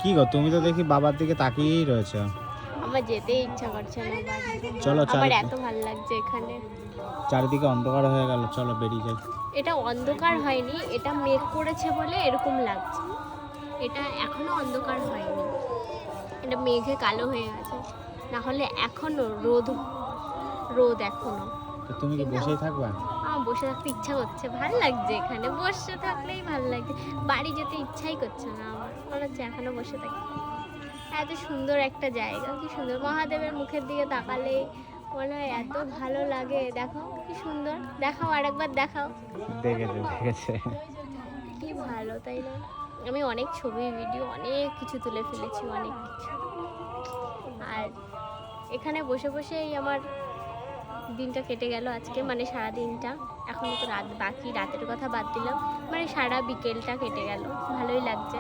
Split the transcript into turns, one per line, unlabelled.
কি গো, তুমি তো দেখি বাবার দিকে তাকিয়েই রয়েছে।
আমার যেতে ইচ্ছা করছে না বাড়ি।
চলো
আমার এত ভালো লাগছে এখানে।
চারিদিকে অন্ধকার হয়ে গেল, চলো বেরিয়ে যাই।
এটা অন্ধকার হয়নি, এটা মেঘ করেছে বলে এরকম লাগছে। এটা এখনো অন্ধকার হয়নি, এটা মেঘে কালো হয়ে গেছে। না হলে এখনো রোদ রোদ এখনো।
তো তুমি কি বসেই থাকবা?
আমার বসে থাকতে ইচ্ছা করছে, ভালো লাগছে এখানে বসে থাকলেই ভালো লাগছে। বাড়ি যেতে ইচ্ছাই করছে না আমার, মনে হচ্ছে এখনো বসে থাকি। এত সুন্দর একটা জায়গা, কি সুন্দর। মহাদেবের মুখের দিকে তাকালে মনে হয় এত ভালো লাগে। দেখো কি সুন্দর, দেখাও আরেকবার দেখাও।
দেখেছে।
কি ভালো, তাই না? আমি অনেক ছবি ভিডিও অনেক কিছু তুলে ফেলেছি, অনেক কিছু। আর এখানে বসে বসেই আমার দিনটা কেটে গেল আজকে, মানে সারা দিনটা। এখনো তো রাত বাকি, রাতের কথা বাদ দিলাম, মানে সারা বিকেলটা কেটে গেল, ভালোই লাগছে।